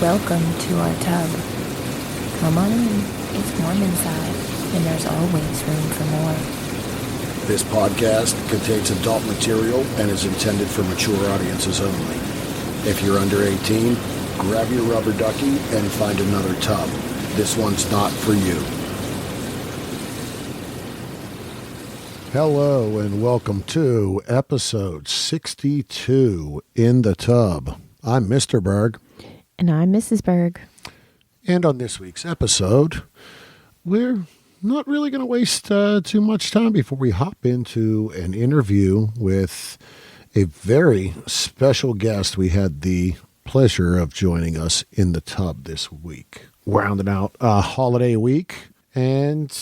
Welcome to our tub. Come on in. It's warm inside, and there's always room for more. This podcast contains adult material and is intended for mature audiences only. If you're under 18, grab your rubber ducky and find another tub. This one's not for you. Hello and welcome to episode 62 in the tub. I'm Mr. Berg. And I'm Mrs. Berg. And on this week's episode, we're not really going to waste too much time before we hop into an interview with a very special guest. We had the pleasure of joining us in the tub this week. Rounding out a holiday week and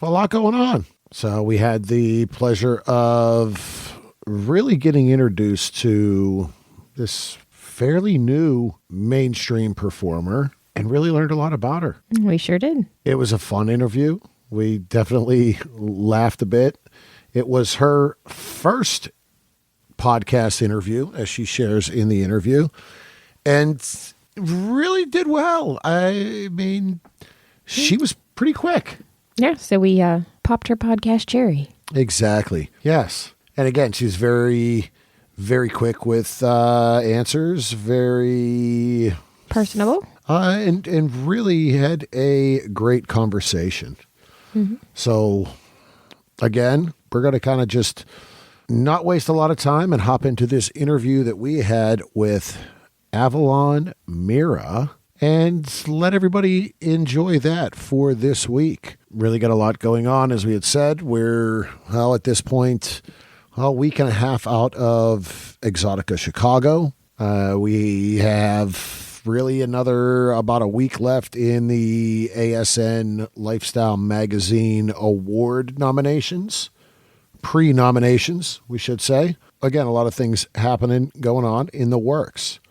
a lot going on. So we had the pleasure of really getting introduced to this fairly new mainstream performer and really learned a lot about her. We sure did. It was a fun interview. We definitely laughed a bit. It was her first podcast interview, as she shares in the interview, and really did well. I mean, she was pretty quick. Yeah, so we popped her podcast cherry. Exactly. Yes. And again, she's very, very quick with answers, very personable, and really had a great conversation. Mm-hmm. So again, we're going to kind of just not waste a lot of time and hop into this interview that we had with Avalon Mira and let everybody enjoy that for this week. Really got a lot going on, as we had said. We're, at this point, a week and a half out of Exotica Chicago. We have really about a week left in the ASN Lifestyle Magazine Award nominations. Pre-nominations, we should say. Again, a lot of things going on in the works.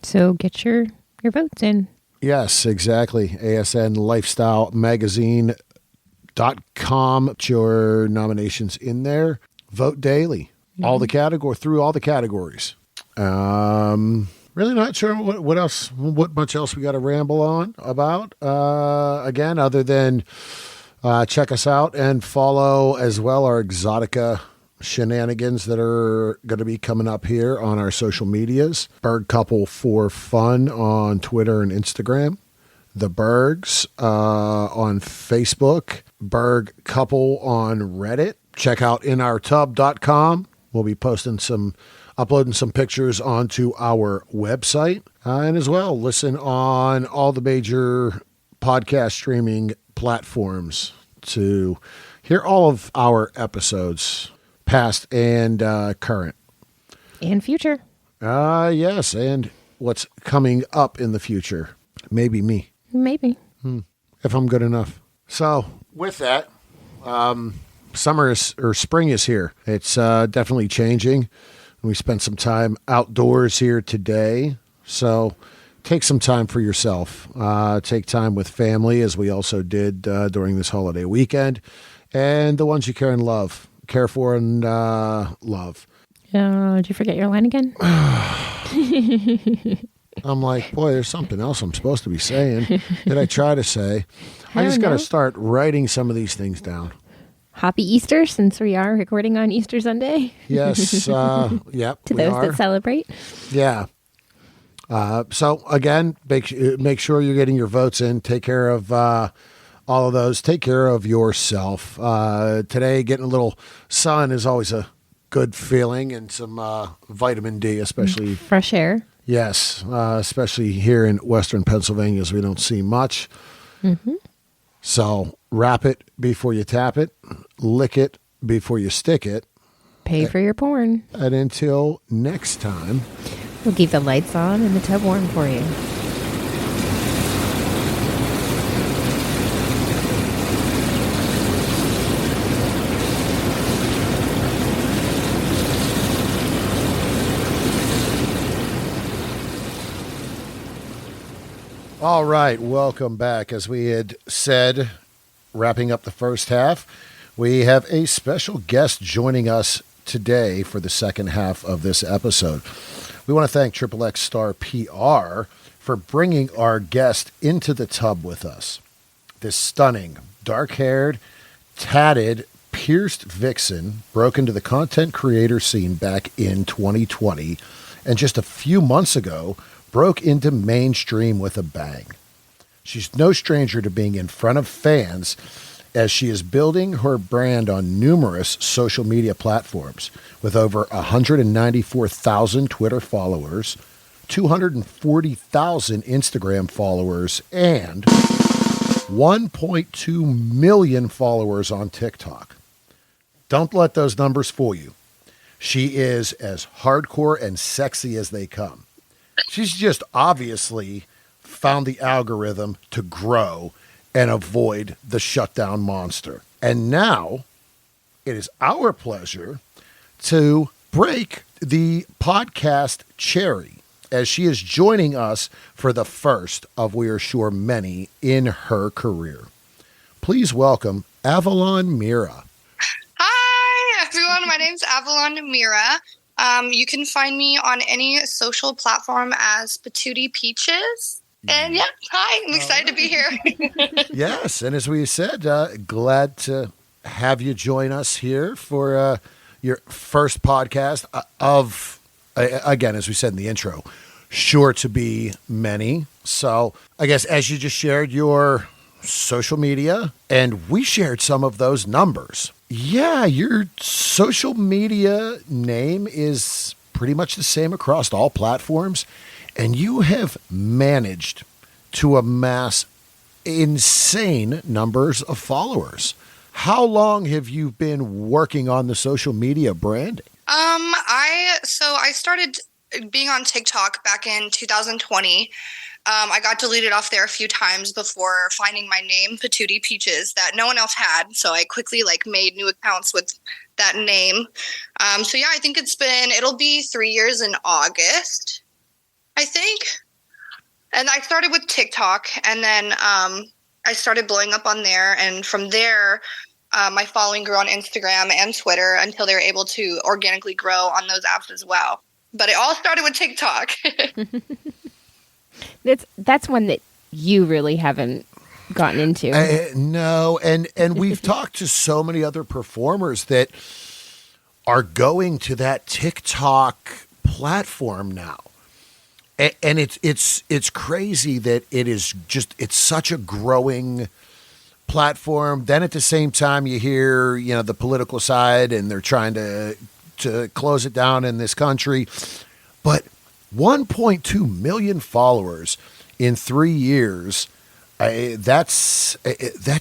So get your votes in. Yes, exactly. ASN Lifestyle Magazine.com. Put your nominations in there. Vote daily. Mm-hmm. Through all the categories. Really not sure what much else we got to ramble on about. Again, other than check us out and follow as well our Exotica shenanigans that are going to be coming up here on our social medias. Berg Couple for Fun on Twitter and Instagram. The Bergs on Facebook. Berg Couple on Reddit. Check out inourtub.com. We'll be uploading some pictures onto our website. And as well, listen on all the major podcast streaming platforms to hear all of our episodes, past and current. And future. Yes, and what's coming up in the future. Maybe me. Maybe. If I'm good enough. So, with that, spring is here. It's definitely changing. We spent some time outdoors here today. So, take some time for yourself. Take time with family, as we also did during this holiday weekend. And the ones you care for and love. Did you forget your line again? I'm like, boy, there's something else I'm supposed to be saying that I try to say. I just got to start writing some of these things down. Happy Easter, since we are recording on Easter Sunday. Yes. Yep. To those that celebrate. Yeah. So again, make sure you're getting your votes in. Take care of all of those. Take care of yourself. Today, getting a little sun is always a good feeling, and some vitamin D, especially. Fresh air. Yes, especially here in Western Pennsylvania, as we don't see much. Mm-hmm. So wrap it before you tap it. Lick it before you stick it. Pay for your porn. And until next time, we'll keep the lights on and the tub warm for you. All right, welcome back. As we had said, wrapping up the first half, we have a special guest joining us today for the second half of this episode. We want to thank Triple X Star PR for bringing our guest into the tub with us. This stunning, dark-haired, tatted, pierced vixen broke into the content creator scene back in 2020, and just a few months ago broke into mainstream with a bang. She's no stranger to being in front of fans, as she is building her brand on numerous social media platforms with over 194,000 Twitter followers, 240,000 Instagram followers, and 1.2 million followers on TikTok. Don't let those numbers fool you. She is as hardcore and sexy as they come. She's just obviously found the algorithm to grow and avoid the shutdown monster. And now it is our pleasure to break the podcast cherry, as she is joining us for the first of, we are sure, many in her career. Please welcome Avalon Mira. Hi, everyone. My name's Avalon Mira. You can find me on any social platform as Patootie Peaches. And yeah, hi, I'm excited to be here. Yes, and as we said, glad to have you join us here for your first podcast of, again, as we said in the intro, sure to be many. So I guess as you just shared your social media, and we shared some of those numbers. Yeah, your social media name is pretty much the same across all platforms, and you have managed to amass insane numbers of followers. How long have you been working on the social media branding? I started being on TikTok back in 2020. I got deleted off there a few times before finding my name, Patootie Peaches, that no one else had. So I quickly made new accounts with that name. I think it'll be 3 years in August, I think. And I started with TikTok, and then I started blowing up on there. And from there, my following grew on Instagram and Twitter until they were able to organically grow on those apps as well. But it all started with TikTok. That's one that you really haven't gotten into. No, and we've talked to so many other performers that are going to that TikTok platform now. And it's crazy that it's such a growing platform. Then at the same time, you hear, the political side, and they're trying to close it down in this country. But 1.2 million followers in 3 years, that's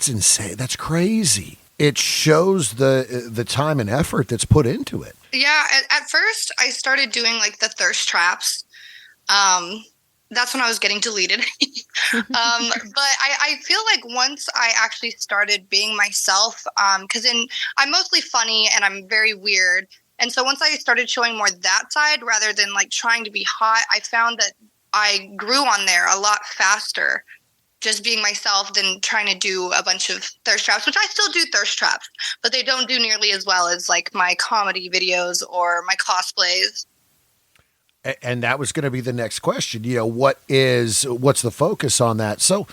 insane. That's crazy. It shows the time and effort that's put into it. Yeah, at first I started doing the thirst traps. That's when I was getting deleted. But I feel like once I actually started being myself, because I'm mostly funny and I'm very weird. And so once I started showing more that side rather than trying to be hot, I found that I grew on there a lot faster just being myself than trying to do a bunch of thirst traps, which I still do thirst traps, but they don't do nearly as well as my comedy videos or my cosplays. And that was going to be the next question. What's the focus on that? So,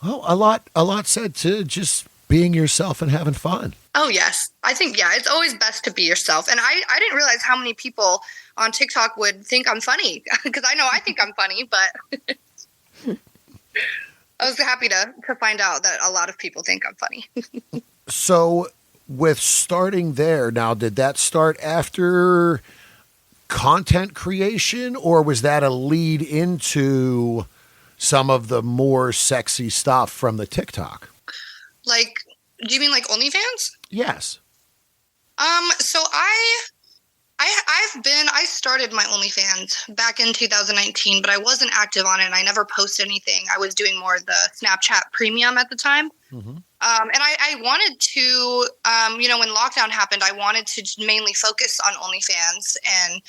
a lot said to just being yourself and having fun. Oh, yes. I think, it's always best to be yourself. And I didn't realize how many people on TikTok would think I'm funny, because I know I think I'm funny, but I was happy to find out that a lot of people think I'm funny. So with starting there, now, did that start after content creation, or was that a lead into some of the more sexy stuff from the TikTok? Do you mean OnlyFans? Yes. So I started my OnlyFans back in 2019, but I wasn't active on it, and I never posted anything. I was doing more of the Snapchat Premium at the time. Mm-hmm. And I wanted to, when lockdown happened, I wanted to mainly focus on OnlyFans, and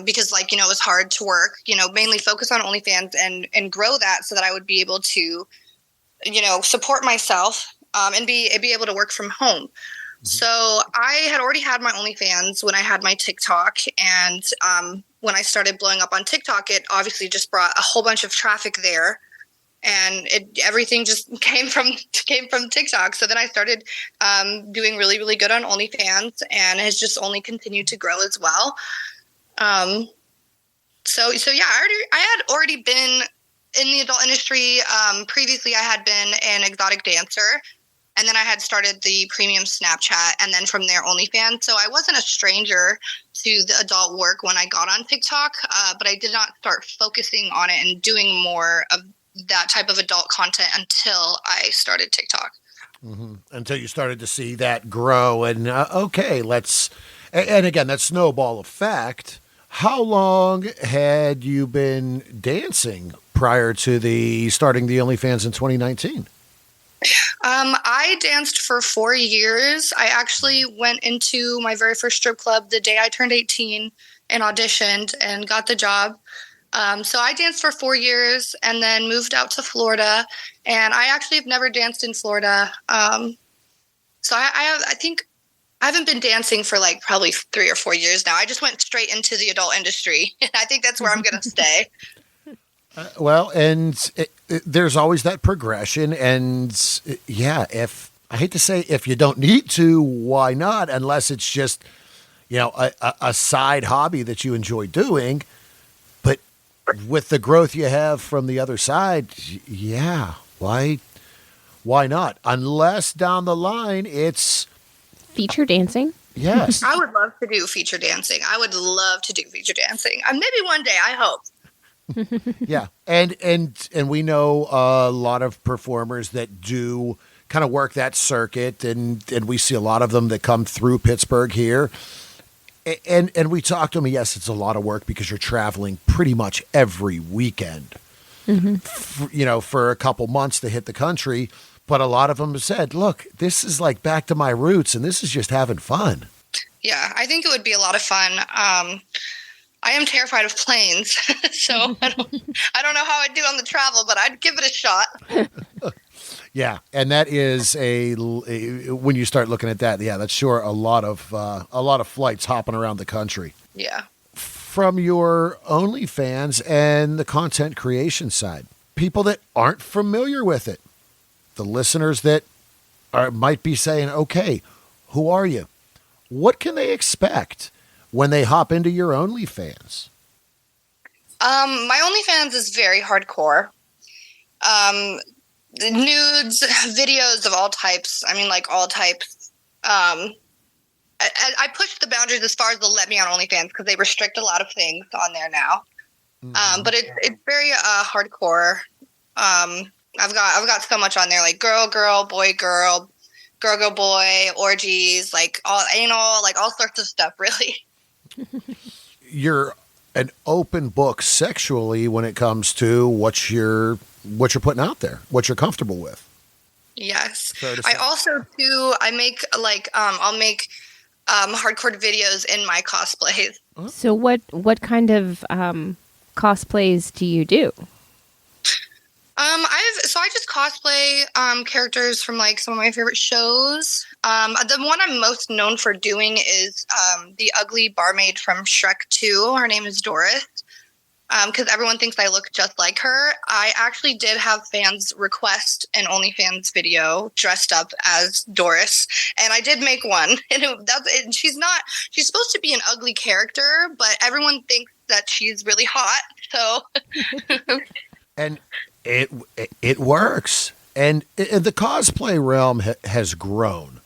because it was hard to work, mainly focus on OnlyFans and grow that so that I would be able to, support myself and be able to work from home. So I had already had my OnlyFans when I had my TikTok, and when I started blowing up on TikTok, it obviously just brought a whole bunch of traffic there, and everything just came from TikTok. So then I started doing really, really good on OnlyFans, and has just only continued to grow as well. So yeah, I had already been in the adult industry. Previously, I had been an exotic dancer, and then I had started the premium Snapchat, and then from there OnlyFans. So I wasn't a stranger to the adult work when I got on TikTok, but I did not start focusing on it and doing more of that type of adult content until I started TikTok. Mm-hmm. Until you started to see that grow, and okay, and again, that snowball effect. How long had you been dancing prior to starting the OnlyFans in 2019? I danced for 4 years. I actually went into my very first strip club the day I turned 18 and auditioned and got the job. So I danced for 4 years and then moved out to Florida. And I actually have never danced in Florida. So I think I haven't been dancing for like probably 3 or 4 years now. I just went straight into the adult industry. And I think that's where I'm going to stay. Well, and there's always that progression. And yeah, I hate to say if you don't need to, why not? Unless it's just, a side hobby that you enjoy doing. But with the growth you have from the other side, yeah, why not? Unless down the line it's feature dancing. Yes. I would love to do feature dancing. Maybe one day, I hope. Yeah. And we know a lot of performers that do kind of work that circuit, and we see a lot of them that come through Pittsburgh here. And we talked to them. Yes, it's a lot of work because you're traveling pretty much every weekend, for a couple months to hit the country. But a lot of them have said, look, this is like back to my roots, and this is just having fun. Yeah, I think it would be a lot of fun. I am terrified of planes, so I don't know how I'd do on the travel, but I'd give it a shot. Yeah, and that is when you start looking at that, yeah, that's sure a lot of flights hopping around the country. Yeah. From your OnlyFans and the content creation side, people that aren't familiar with it, the listeners that might be saying, okay, who are you? What can they expect when they hop into your OnlyFans? My OnlyFans is very hardcore. The nudes, videos of all types. I mean, like all types. I pushed the boundaries as far as they'll let me on OnlyFans because they restrict a lot of things on there now. Mm-hmm. But it's very hardcore. I've got so much on there, like girl, boy, girl, boy, orgies, like all anal, like all sorts of stuff, really. You're an open book sexually when it comes to what you're putting out there, what you're comfortable with. Yes. I also I make I'll make hardcore videos in my cosplays. So what kind of cosplays do you do? I just cosplay characters from like some of my favorite shows. The one I'm most known for doing is the ugly barmaid from Shrek 2. Her name is Doris. Because everyone thinks I look just like her. I actually did have fans request an OnlyFans video dressed up as Doris, and I did make one. And she's supposed to be an ugly character, but everyone thinks that she's really hot. So, and it works. And the cosplay realm has grown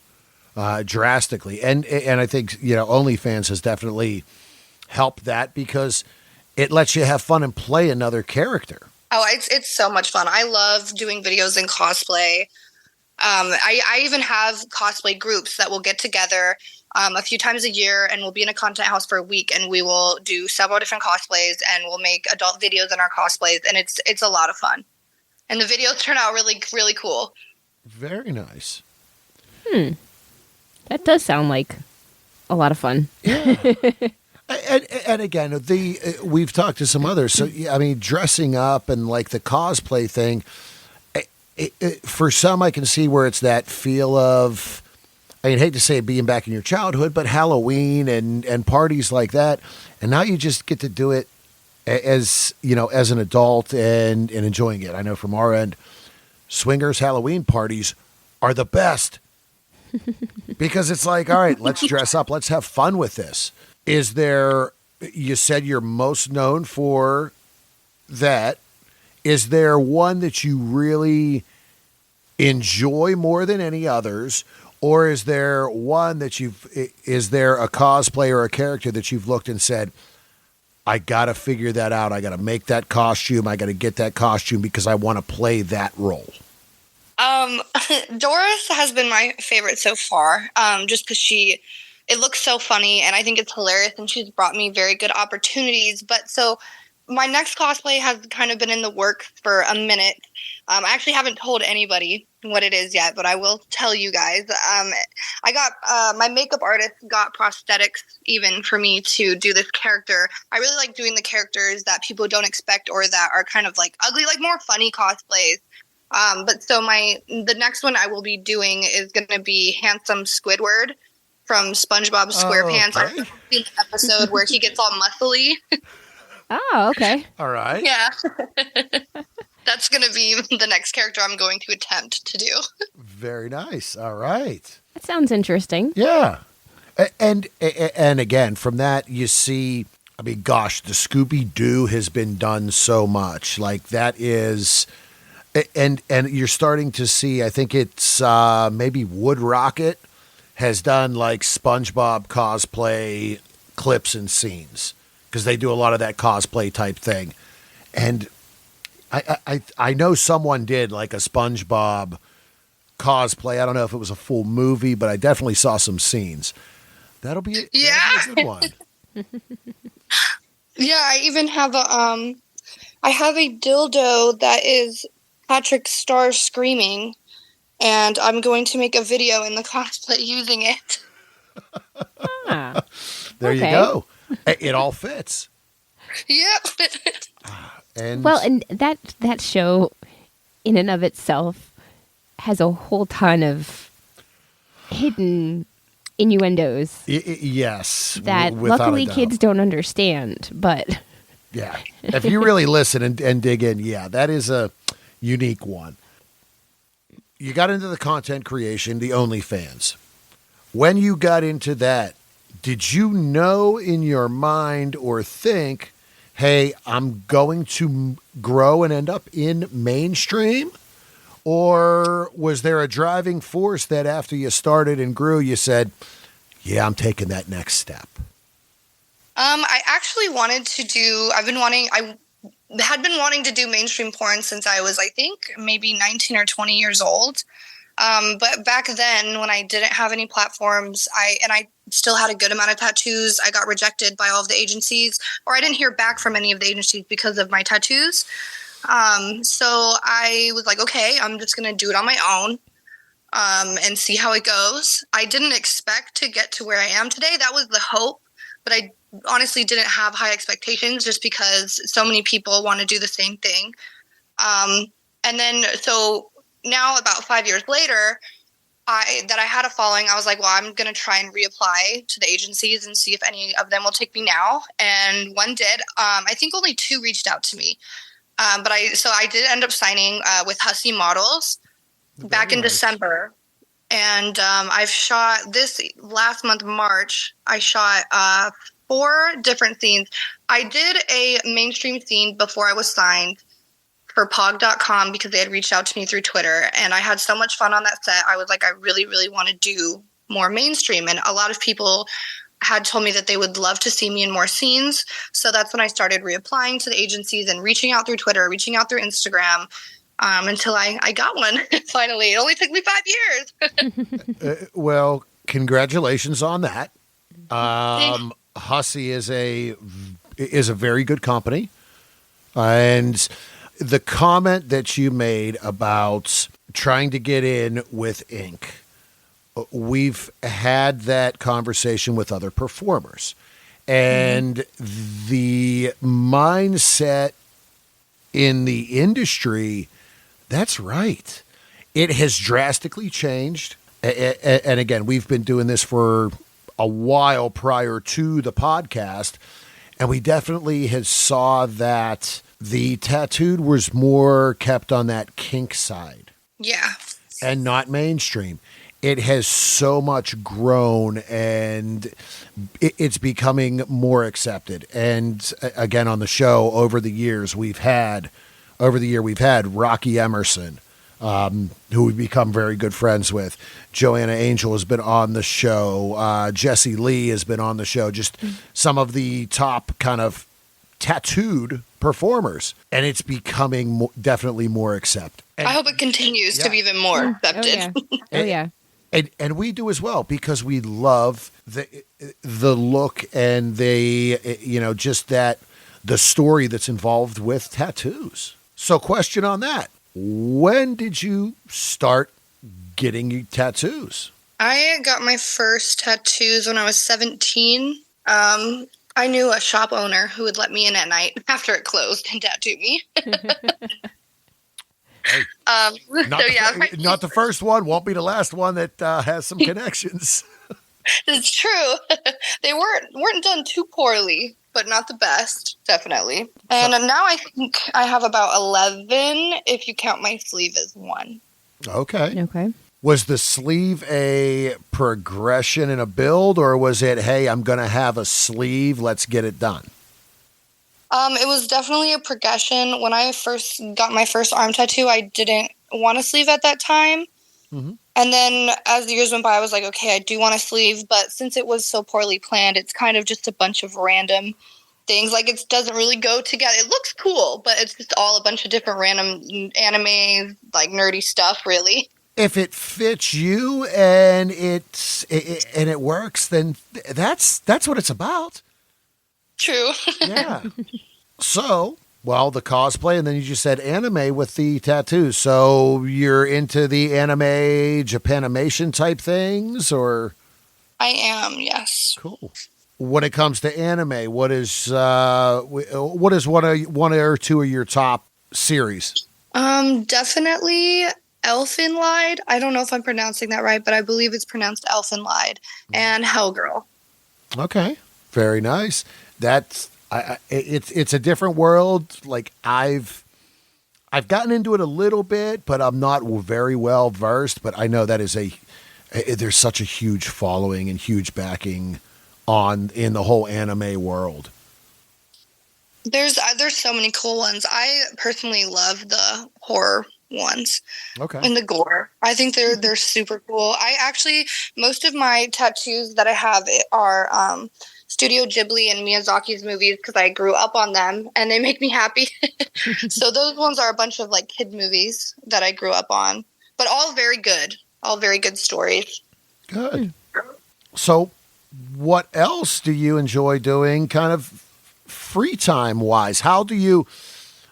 drastically, and I think OnlyFans has definitely helped that because it lets you have fun and play another character. Oh, it's so much fun. I love doing videos in cosplay. I even have cosplay groups that will get together a few times a year, and we'll be in a content house for a week, and we will do several different cosplays, and we'll make adult videos in our cosplays, and it's a lot of fun. And the videos turn out really, really cool. Very nice. That does sound like a lot of fun. Yeah. And again, we've talked to some others. So, I mean, dressing up and like the cosplay thing, for some, I can see where it's that feel of I'd hate to say it being back in your childhood, but Halloween and parties like that. And now you just get to do it as, as an adult and enjoying it. I know from our end, swingers Halloween parties are the best because it's like, all right, let's dress up. Let's have fun with this. Is there, you said you're most known for that. Is there one that you really enjoy more than any others? Or is there one that is there a cosplay or a character that you've looked and said, I got to figure that out. I got to make that costume. I got to get that costume because I want to play that role. Doris has been my favorite so far, just because it looks so funny and I think it's hilarious and she's brought me very good opportunities. But so my next cosplay has kind of been in the works for a minute. I actually haven't told anybody what it is yet, but I will tell you guys. I got my makeup artist got prosthetics even for me to do this character. I really like doing the characters that people don't expect or that are kind of like ugly, like more funny cosplays. But so the next one I will be doing is going to be Handsome Squidward from SpongeBob SquarePants. Okay. I've seen the episode where he gets all muscly. Oh, okay. All right. Yeah. That's going to be the next character I'm going to attempt to do. Very nice. All right. That sounds interesting. Yeah. And again, from that, you see, I mean, gosh, the Scooby-Doo has been done so much. Like that is, and you're starting to see, I think it's maybe Wood Rocket has done like SpongeBob cosplay clips and scenes because they do a lot of that cosplay type thing. And I know someone did like a SpongeBob cosplay. I don't know if it was a full movie, but I definitely saw some scenes. That'll be a good one. Yeah, I even have a dildo that is Patrick Star screaming, and I'm going to make a video in the cosplay using it. Ah, there you go. It all fits. Yep. And that show in and of itself has a whole ton of hidden innuendos. Yes. That luckily kids don't understand, but yeah. If you really listen and dig in, yeah, that is a unique one. You got into the content creation, the OnlyFans. When you got into that, did you know in your mind or think, hey, I'm going to grow and end up in mainstream? Or was there a driving force that after you started and grew, you said, yeah, I'm taking that next step? I actually I had been wanting to do mainstream porn since I was, I think, maybe 19 or 20 years old. But back then, when I didn't have any platforms, I still had a good amount of tattoos. I got rejected by all of the agencies, or I didn't hear back from any of the agencies because of my tattoos. So I was like, okay, I'm just going to do it on my own, and see how it goes. I didn't expect to get to where I am today. That was the hope, but I honestly didn't have high expectations just because so many people want to do the same thing. And then, so now about 5 years later, I had a following, I was like, well, I'm going to try and reapply to the agencies and see if any of them will take me now. And one did. I think only 2 reached out to me. But I did end up signing with Hussy Models back in December. And I've shot this last month, March, I shot 4 different scenes. I did a mainstream scene before I was signed for Pog.com because they had reached out to me through Twitter. And I had so much fun on that set. I was like, I really, really want to do more mainstream. And a lot of people had told me that they would love to see me in more scenes. So that's when I started reapplying to the agencies and reaching out through Twitter, reaching out through Instagram, until I got one. Finally, it only took me 5 years. Well, congratulations on that. Hussy is a very good company. And the comment that you made about trying to get in with ink, we've had that conversation with other performers. And the mindset in the industry, that's right. It has drastically changed. And again, we've been doing this for a while prior to the podcast, and we definitely had saw that the tattooed was more kept on that kink side. Yeah. And not mainstream. It has so much grown, and it's becoming more accepted. And again, on the show over the years, we've had Rocky Emerson, who we've become very good friends with. Joanna Angel has been on the show. Jesse Lee has been on the show. Just some of the top kind of tattooed performers, and it's becoming definitely more accepted. And I hope it continues to be even more accepted. Oh yeah. And we do as well, because we love the look and just that the story that's involved with tattoos. So, question on that: when did you start getting tattoos? I got my first tattoos when I was 17. I knew a shop owner who would let me in at night after it closed and tattoo me. Hey, not the first one, won't be the last one that has some connections. It's true. They weren't done too poorly, but not the best, definitely. And now I think I have about 11, if you count my sleeve as one. Okay. Okay. Was the sleeve a progression in a build, or was it, hey, I'm going to have a sleeve, let's get it done? It was definitely a progression. When I first got my first arm tattoo, I didn't want a sleeve at that time. Mm-hmm. And then as the years went by, I was like, okay, I do want a sleeve. But since it was so poorly planned, it's kind of just a bunch of random things. Like, it doesn't really go together. It looks cool, but it's just all a bunch of different random anime, like, nerdy stuff, really. If it fits you and it works, then that's what it's about. True. Yeah. So, well, the cosplay, and then you just said anime with the tattoos. So you're into the anime Japanimation type things, or? I am, yes. Cool. When it comes to anime, what is one or two of your top series? Definitely Elfenlied. I don't know if I'm pronouncing that right, but I believe it's pronounced Elfenlied. And Hellgirl. Okay. Very nice. It's a different world. Like, I've gotten into it a little bit, but I'm not very well versed. But I know that there's such a huge following and huge backing in the whole anime world. There's so many cool ones. I personally love the horror ones. Okay. And the gore. I think they're super cool. Most of my tattoos that I have are Studio Ghibli and Miyazaki's movies, because I grew up on them and they make me happy. So those ones are a bunch of like kid movies that I grew up on, but all very good stories. Good. So what else do you enjoy doing kind of free time wise? How do you,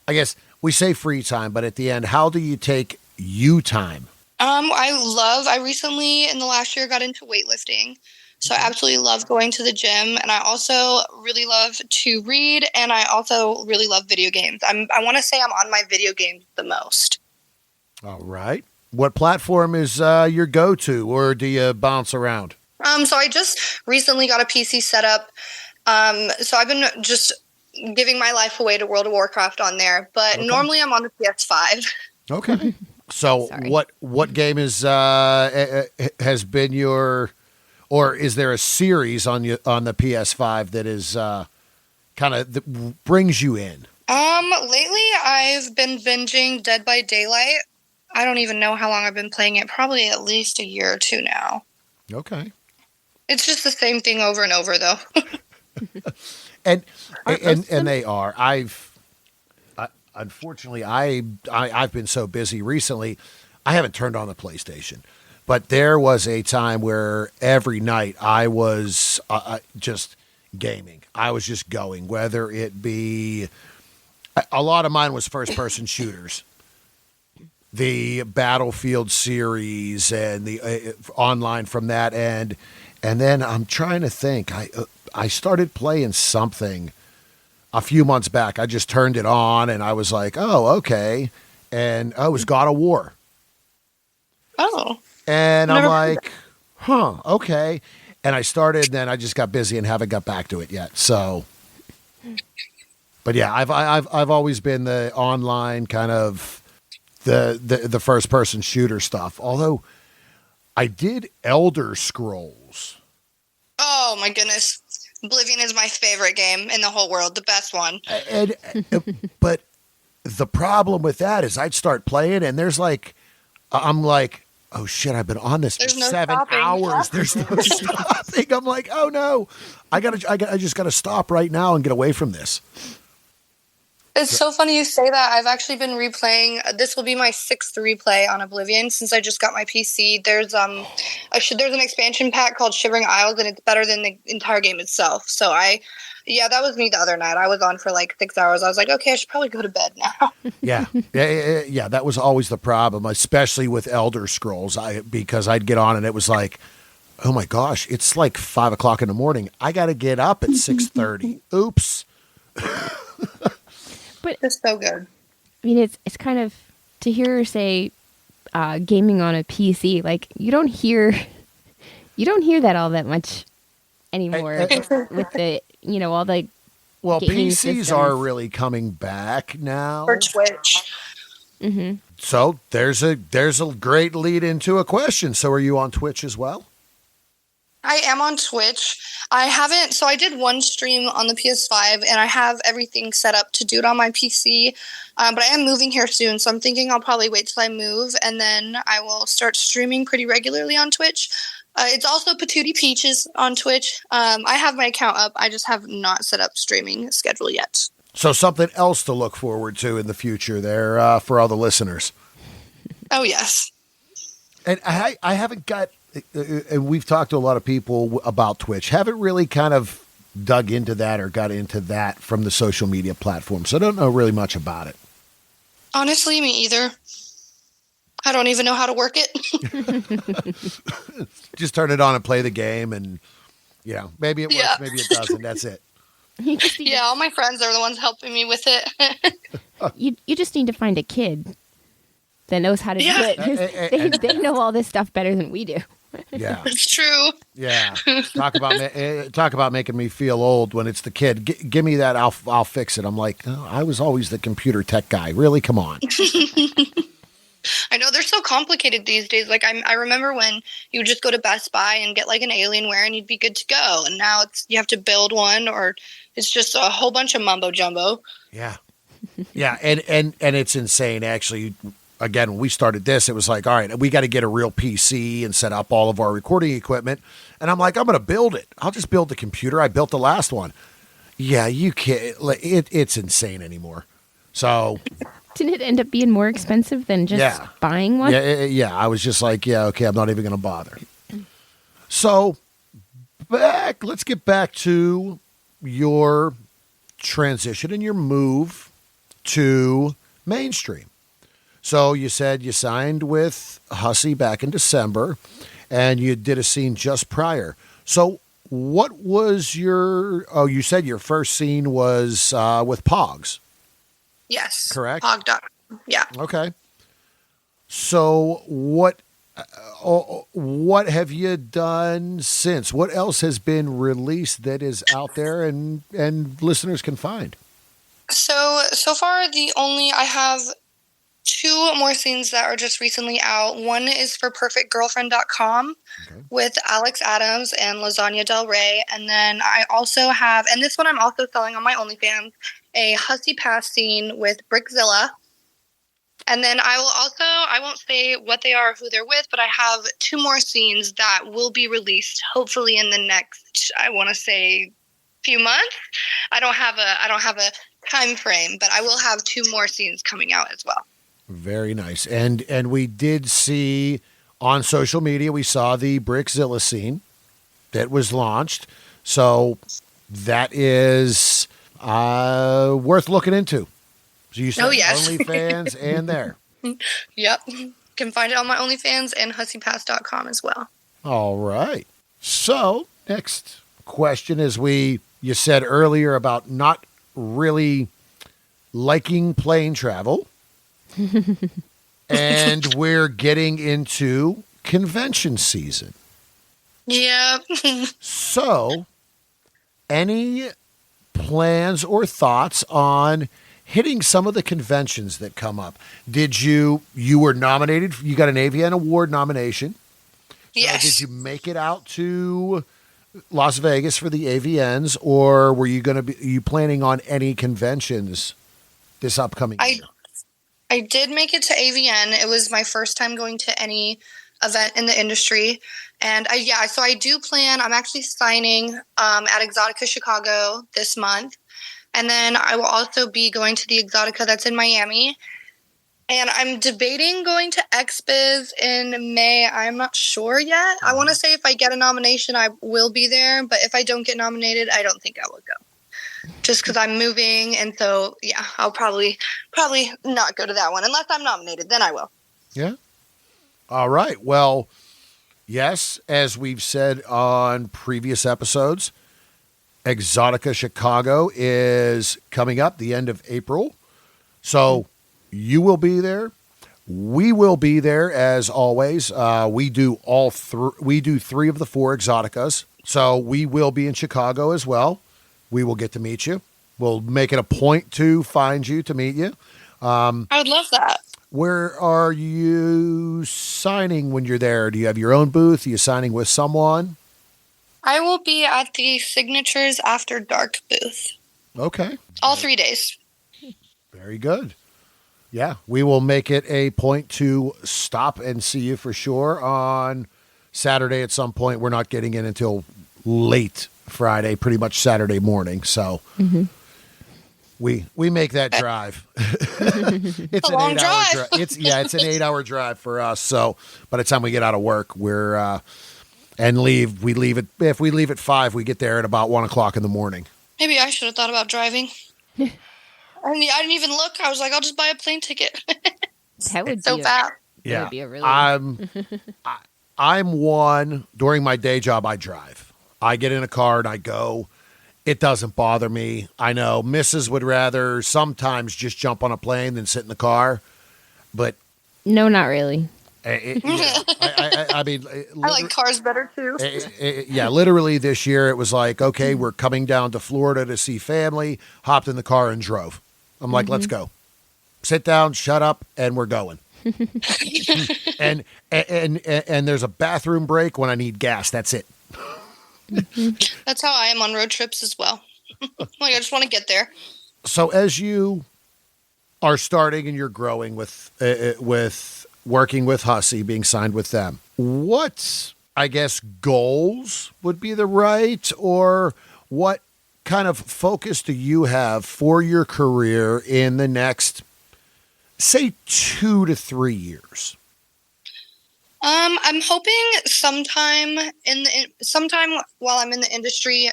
I guess we say free time, but at the end, how do you take you time? I recently in the last year got into weightlifting. So I absolutely love going to the gym, and I also really love to read, and I also really love video games. I want to say I'm on my video games the most. All right. What platform is your go-to, or do you bounce around? So I just recently got a PC set up. So I've been just giving my life away to World of Warcraft on there, but normally I'm on the PS5. Okay. So what game has been your... Or is there a series on the PS5 that is kind of that brings you in? Lately I've been binging Dead by Daylight. I don't even know how long I've been playing it. Probably at least a year or two now. Okay. It's just the same thing over and over, though. and they are. Unfortunately, I've been so busy recently, I haven't turned on the PlayStation. But there was a time where every night I was just gaming. I was just going, whether it be a lot of mine was first-person shooters, the Battlefield series, and the online from that end. And then I'm trying to think. I started playing something a few months back. I just turned it on, and I was like, oh, okay. And it was God of War. Oh. And I'm Never- like, okay. And I started, then I just got busy and haven't got back to it yet. So, but yeah, I've always been the online kind of the first person shooter stuff. Although I did Elder Scrolls. Oh my goodness. Oblivion is my favorite game in the whole world, the best one. And but the problem with that is I'd start playing and there's like I'm like, oh shit, I've been on this for There's no 7 stopping. hours. There's no stopping. I'm like, oh no, I just gotta stop right now and get away from this. It's so funny you say that. I've actually been replaying. This will be my 6th replay on Oblivion since I just got my PC. There's there's an expansion pack called Shivering Isles, and it's better than the entire game itself. So that was me the other night. I was on for like 6 hours. I was like, okay, I should probably go to bed now. Yeah. That was always the problem, especially with Elder Scrolls. Because I'd get on and it was like, oh my gosh, it's like 5 o'clock in the morning. I got to get up at 6:30. Oops. But It's so good. I mean, it's kind of to hear her say gaming on a PC. Like you don't hear that all that much anymore with the all the Well, gaming PCs systems. are really coming back now. For Twitch. Mm-hmm. So there's a great lead into a question. So are you on Twitch as well? I am on Twitch. I did one stream on the PS5 and I have everything set up to do it on my PC. But I am moving here soon, so I'm thinking I'll probably wait till I move and then I will start streaming pretty regularly on Twitch. It's also Patootie Peaches on Twitch. I have my account up. I just have not set up streaming schedule yet. So something else to look forward to in the future there for all the listeners. Oh, yes. And I haven't got, and we've talked to a lot of people about Twitch, haven't really kind of dug into that or got into that from the social media platform. So I don't know really much about it. Honestly, me either. I don't even know how to work it. Just turn it on and play the game and, maybe it works, Yeah. maybe it doesn't. That's it. Yeah, all my friends are the ones helping me with it. You just need to find a kid that knows how to do Yeah. it. 'Cause they know all this stuff better than we do. Yeah. It's true. Yeah. Talk about making me feel old when it's the kid. Give me that. I'll fix it. I'm like, oh, I was always the computer tech guy. Really? Come on. I know they're so complicated these days. Like I remember when you would just go to Best Buy and get like an Alienware and you'd be good to go. And now you have to build one, or it's just a whole bunch of mumbo jumbo. Yeah. Yeah. And it's insane. Actually, again, when we started this, it was like, all right, we got to get a real PC and set up all of our recording equipment. And I'm like, I'm going to build it. I'll just build the computer. I built the last one. Yeah, you can't. It's insane anymore. So Didn't it end up being more expensive than just buying one? yeah. I was just like, yeah, okay, I'm not even going to bother. So let's get back to your transition and your move to mainstream. So you said you signed with Hussey back in December and you did a scene just prior. So what was you said your first scene was with Pogs. Yes. Correct? Pog.com. Yeah. Okay. So what have you done since? What else has been released that is out there and listeners can find? So far I have 2 more scenes that are just recently out. One is for perfectgirlfriend.com with Alex Adams and Lasagna Del Rey. And then I also have, and this one I'm also selling on my OnlyFans, a Hussy Pass scene with Brickzilla. And then I won't say what they are or who they're with, but I have 2 more scenes that will be released hopefully in the next, I want to say, few months. I don't have a time frame, but I will have 2 more scenes coming out as well. Very nice. And we did see on social media, we saw the Brickzilla scene that was launched. So that is worth looking into. So you said yes. OnlyFans and there. Yep. You can find it on my OnlyFans and hussypass.com as well. All right. So next question is you said earlier about not really liking plane travel. And we're getting into convention season. Yeah. So, any plans or thoughts on hitting some of the conventions that come up? You were nominated, you got an AVN Award nomination. Yes. Did you make it out to Las Vegas for the AVNs, or were you you planning on any conventions this upcoming year? I did make it to AVN. It was my first time going to any event in the industry. And so I do plan, I'm actually signing at Exotica Chicago this month. And then I will also be going to the Exotica that's in Miami. And I'm debating going to XBiz in May. I'm not sure yet. I want to say if I get a nomination, I will be there. But if I don't get nominated, I don't think I will go. Just because I'm moving. And so, yeah, I'll probably not go to that one. Unless I'm nominated, then I will. Yeah. All right. Well, yes, as we've said on previous episodes, Exotica Chicago is coming up the end of April. So you will be there. We will be there as always. We do three of the four Exoticas. So we will be in Chicago as well. We will get to meet you. We'll make it a point to find you, to meet you. I would love that. Where are you signing when you're there? Do you have your own booth? Are you signing with someone? I will be at the Signatures After Dark booth. Okay. All 3 days. Very good. Yeah, we will make it a point to stop and see you for sure on Saturday at some point. We're not getting in until late Friday, pretty much Saturday morning. So we make that drive. It's a long drive. It's an 8-hour drive for us. So by the time we get out of work, and leave, if we leave at 5, we get there at about 1:00 in the morning. Maybe I should have thought about driving. I didn't even look. I was like, I'll just buy a plane ticket. That would so be fast. That would be a really. I'm one, during my day job, I drive. I get in a car and I go. It doesn't bother me. I know Mrs. would rather sometimes just jump on a plane than sit in the car, but no, not really. I mean, I like cars better too. Literally this year it was like, okay, we're coming down to Florida to see family, hopped in the car and drove. I'm like, let's go. Sit down, shut up, and we're going. and there's a bathroom break when I need gas. That's it. That's how I am on road trips as well. Like, I just want to get there. So as you are starting and you're growing with working with Hussey, being signed with them, what, I guess, goals would be the right, or what kind of focus do you have for your career in the next, say, 2 to 3 years? I'm hoping sometime while I'm in the industry,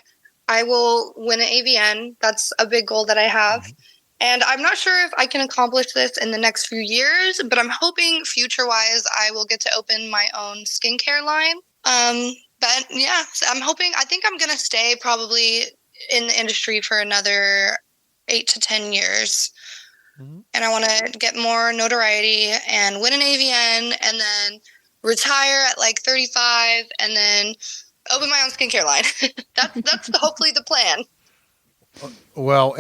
I will win an AVN. That's a big goal that I have. And I'm not sure if I can accomplish this in the next few years, but I'm hoping future-wise I will get to open my own skincare line. But yeah, so I think I'm going to stay probably in the industry for another 8 to 10 years. And I want to get more notoriety and win an AVN and then retire at like 35 and then open my own skincare line. That's hopefully the plan. Well,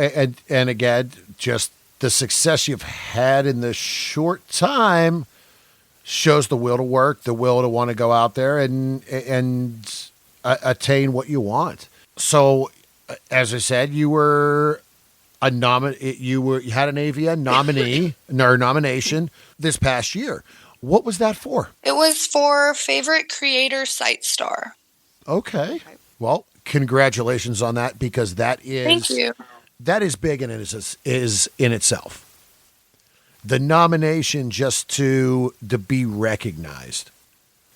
and again, just the success you've had in this short time shows the will to work, the will to want to go out there and attain what you want. So, as I said, you were a you had an AVN nominee or nomination this past year. What was that for? It was for Favorite Creator Site Star. Okay. Well, congratulations on that, because that is Thank you. That is big and it is in itself. The nomination just to be recognized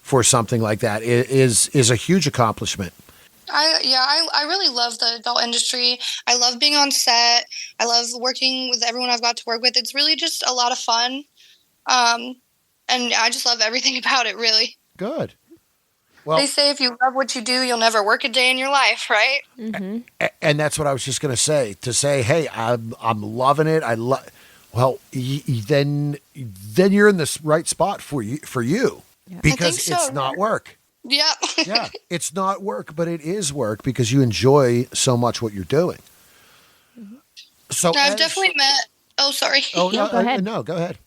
for something like that is a huge accomplishment. I really love the adult industry. I love being on set. I love working with everyone I've got to work with. It's really just a lot of fun. And I just love everything about it, really. Good. Well, they say if you love what you do, you'll never work a day in your life, right? And that's what I was just going to say. To say, hey, I'm loving it. Well, then you're in this right spot for you. because so. it's not work. Yeah. Yeah, it's not work, but it is work because you enjoy so much what you're doing. So I've definitely met. Oh, sorry. Oh, No, go ahead. No, go ahead.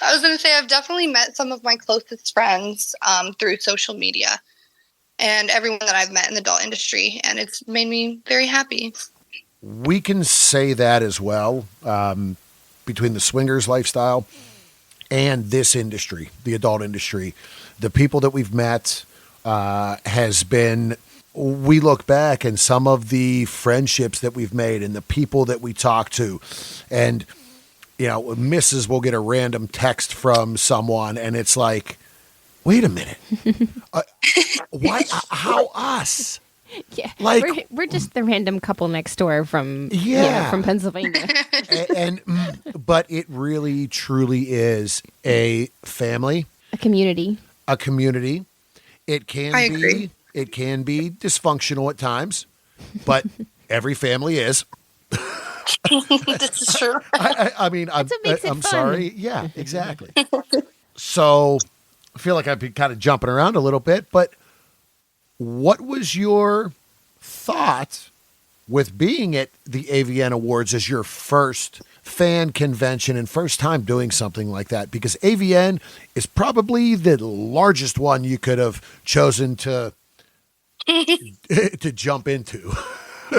I was going to say I've definitely met some of my closest friends through social media, and everyone that I've met in the adult industry, and it's made me very happy. We can say that as well, between the swingers lifestyle and this industry, the adult industry. The people that we've met has been, we look back and some of the friendships that we've made and the people that we talk to, and, you know, Mrs. will get a random text from someone and it's like, wait a minute. Why? How us? Yeah, like we're just the random couple next door from from Pennsylvania. But it really truly is a family, A community. a community. It I agree. can be dysfunctional at times, but every family is. This is true. I mean, That's what makes it I'm fun. sorry. Yeah, exactly. So I feel like I've been kind of jumping around a little bit, but what was your thought with being at the AVN Awards as your first fan convention and first time doing something like that? Because AVN is probably the largest one you could have chosen to jump into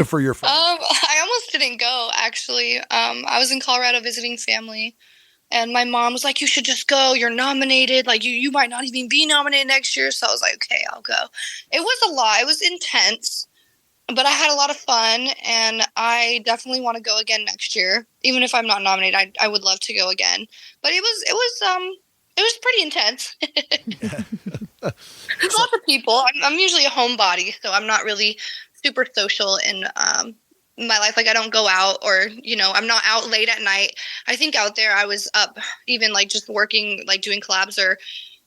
for your first. I almost didn't go, actually. I was in Colorado visiting family, and my mom was like, you should just go. You're nominated. Like, you might not even be nominated next year. So I was like, okay, I'll go. It was a lot. It was intense, but I had a lot of fun, and I definitely want to go again next year. Even if I'm not nominated, I would love to go again. But it was pretty intense. There's lots of people. I'm usually a homebody, so I'm not really super social in my life. Like, I don't go out, or, you know, I'm not out late at night. I think out there I was up even like just working, like doing collabs, or,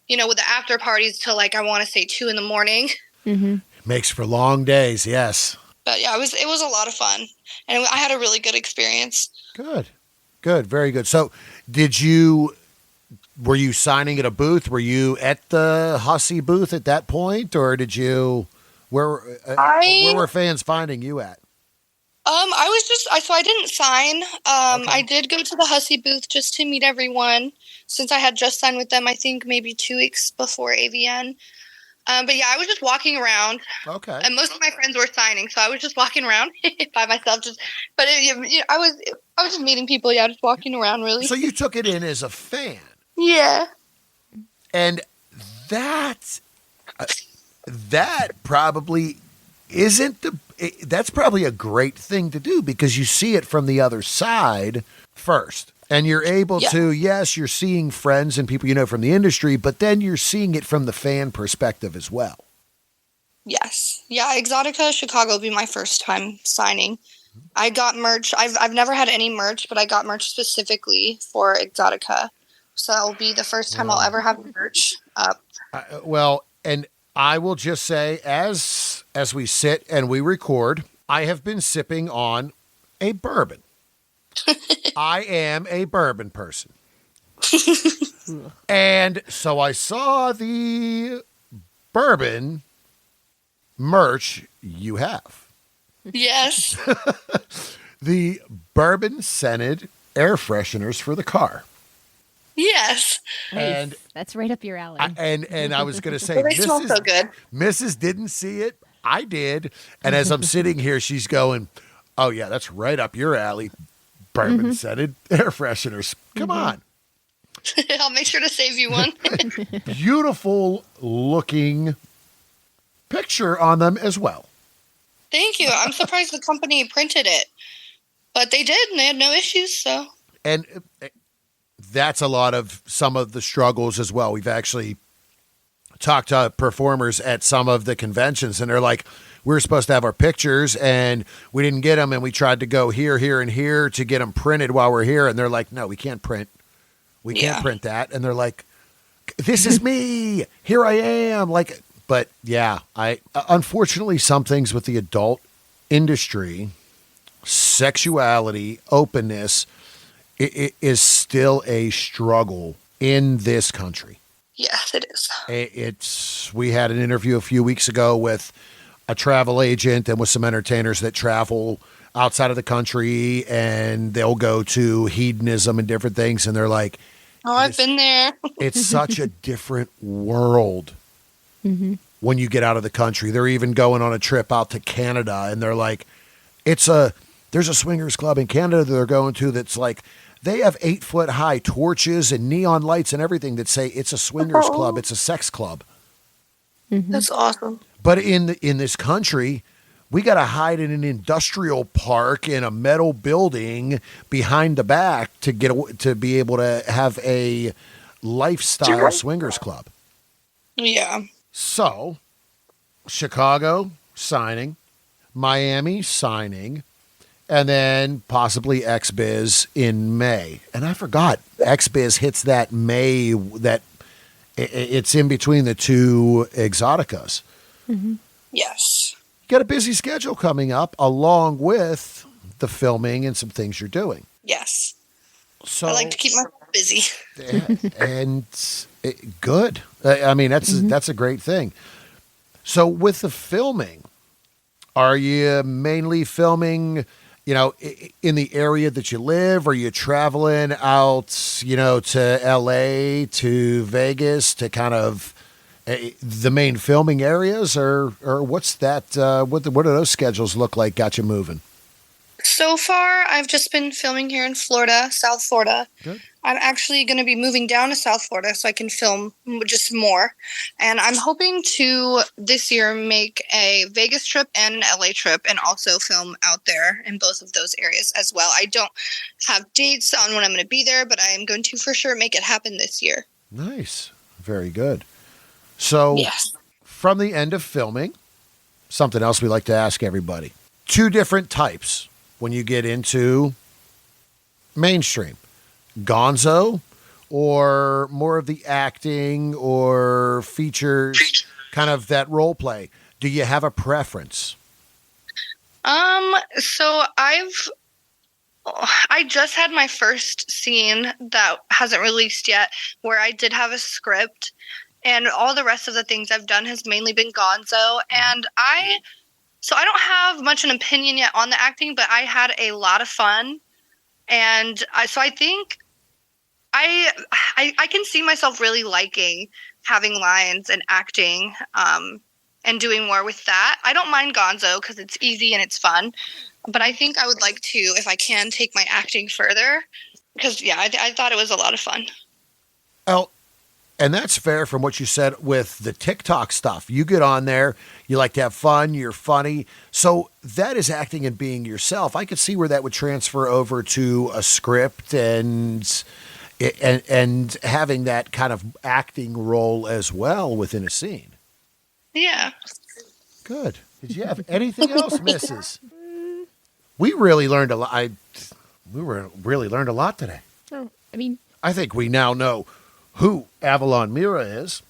you know, with the after parties till like, I want to say 2 a.m. Mm-hmm. Makes for long days. Yes. But yeah, it was a lot of fun, and I had a really good experience. Good. Very good. So were you signing at a booth? Were you at the Hussey booth at that point, or did you, where were fans finding you at? So I didn't sign. Okay. I did go to the Hussey booth just to meet everyone, since I had just signed with them, I think maybe 2 weeks before AVN. But yeah, I was just walking around. Okay. And most of my friends were signing, so I was just walking around by myself. I was just meeting people. Yeah, just walking around, really. So you took it in as a fan. Yeah. And that probably isn't that's probably a great thing to do, because you see it from the other side first. And you're able to, yes, you're seeing friends and people you know from the industry, but then you're seeing it from the fan perspective as well. Yes. Yeah, Exotica Chicago will be my first time signing. I got merch. I've never had any merch, but I got merch specifically for Exotica. So that'll be the first time I'll ever have merch up. Well, and I will just say, as we sit and we record, I have been sipping on a bourbon. I am a bourbon person. And so I saw the bourbon merch you have. Yes. The bourbon scented air fresheners for the car. Yes. And that's right up your alley. And I was going to say, They smell so good. Mrs. didn't see it. I did. And as I'm sitting here, she's going, oh, yeah, that's right up your alley. Bourbon scented air fresheners. Come on. I'll make sure to save you one. Beautiful looking picture on them as well. Thank you. I'm surprised the company printed it. But they did, and they had no issues, so. And that's a lot of some of the struggles as well. We've actually talked to performers at some of the conventions, and they're like, we were supposed to have our pictures and we didn't get them, and we tried to go here, and here to get them printed while we're here. And they're like, no, we can't print. We can't print that. And they're like, this is me. Here I am. Like, but yeah, unfortunately, some things with the adult industry, sexuality, openness, it is still a struggle in this country. Yes, it is. We had an interview a few weeks ago with a travel agent and with some entertainers that travel outside of the country, and they'll go to hedonism and different things, and they're like, Oh, I've been there. it's such a different world when you get out of the country. They're even going on a trip out to Canada, and they're like, there's a swingers club in Canada they're going to that's like, they have 8-foot high torches and neon lights and everything that say it's a swingers club, it's a sex club. That's awesome. But in this country, we got to hide in an industrial park in a metal building behind the back to be able to have a lifestyle swingers club. Yeah. So, Chicago signing, Miami signing, and then possibly XBiz in May. And I forgot XBiz hits that May, that it's in between the two Exoticas. Yes. Got a busy schedule coming up along with the filming and some things you're doing. Yes. So I like to keep myself busy. and good. I mean, that's a great thing. So with the filming, are you mainly filming, in the area that you live? Are you traveling out, to LA, to Vegas, to kind of the main filming areas, or what's that? What do those schedules look like? Got you moving? So far, I've just been filming here in Florida, South Florida. Good. I'm actually going to be moving down to South Florida so I can film just more. And I'm hoping to this year make a Vegas trip and an LA trip and also film out there in both of those areas as well. I don't have dates on when I'm going to be there, but I am going to for sure make it happen this year. Nice. Very good. So yes. From the end of filming, something else we like to ask everybody. 2 different types when you get into mainstream. Gonzo or more of the acting or features, kind of that role play. Do you have a preference? So I just had my first scene that hasn't released yet where I did have a script, and all the rest of the things I've done has mainly been gonzo. And I don't have much an opinion yet on the acting, but I had a lot of fun. And I think I can see myself really liking having lines and acting, and doing more with that. I don't mind gonzo because it's easy and it's fun, but I think I would like to, if I can, take my acting further because, I thought it was a lot of fun. Oh, and that's fair from what you said with the TikTok stuff. You get on there, you like to have fun, you're funny. So that is acting and being yourself. I could see where that would transfer over to a script and having that kind of acting role as well within a scene. Yeah. Good. Did you have anything else, Mrs.? We really learned a lot. Really learned a lot today. Oh, I mean, I think we now know who Avalon Mira is.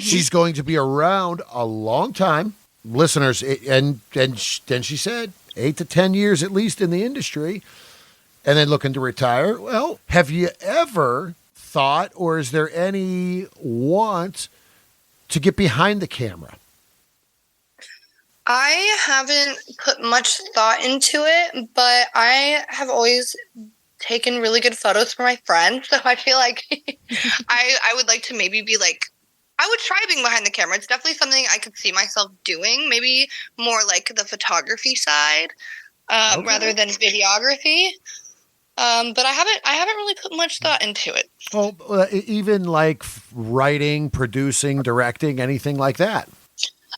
She's going to be around a long time. Listeners, and then she said 8 to 10 years at least in the industry, and then looking to retire. Well, have you ever thought, or is there any want to get behind the camera? I haven't put much thought into it, but I have always taken really good photos for my friends. So I feel like I would like to maybe be like, I would try being behind the camera. It's definitely something I could see myself doing, maybe more like the photography side, rather than videography. But I haven't really put much thought into it. Well, even like writing, producing, directing, anything like that.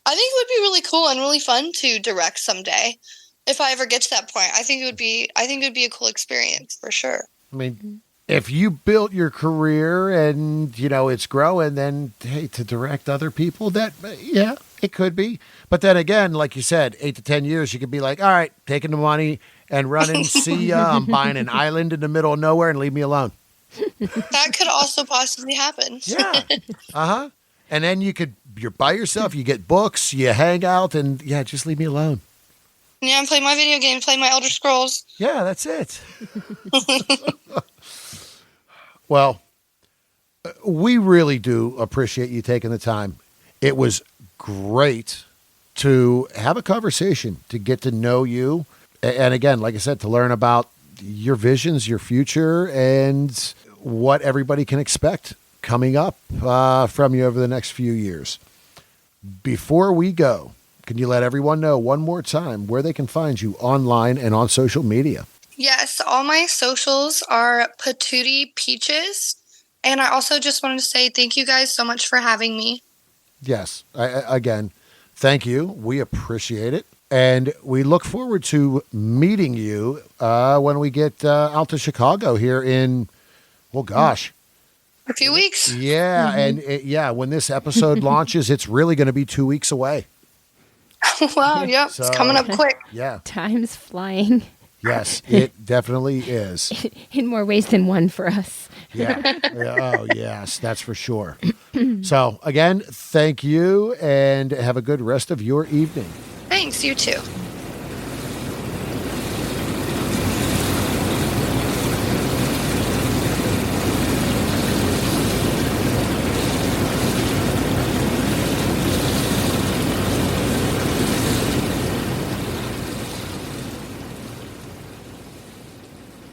I think it would be really cool and really fun to direct someday. If I ever get to that point, I think it would be a cool experience for sure. I mean, if you built your career and, it's growing, then, hey, to direct other people, it could be. But then again, like you said, 8 to 10 years, you could be like, all right, taking the money and running. See ya. I'm buying an island in the middle of nowhere and leave me alone. That could also possibly happen. Yeah. Uh-huh. And then you're by yourself, you get books, you hang out, and just leave me alone. Yeah, and play my video game, play my Elder Scrolls. Yeah, that's it. Well, we really do appreciate you taking the time. It was great to have a conversation, to get to know you. And again, like I said, to learn about your visions, your future, and what everybody can expect coming up from you over the next few years. Before we go, can you let everyone know one more time where they can find you online and on social media? Yes, all my socials are Patootie Peaches. And I also just wanted to say thank you guys so much for having me. Yes. Again, thank you. We appreciate it. And we look forward to meeting you when we get out to Chicago here in, well, gosh. A few weeks. Yeah. Mm-hmm. And when this episode launches, it's really going to be 2 weeks away. Wow. Yep. So, it's coming up quick. Yeah. Time's flying. Yes, it definitely is. In more ways than one for us. Yeah. Oh, yes, that's for sure. So, again, thank you and have a good rest of your evening. Thanks, you too.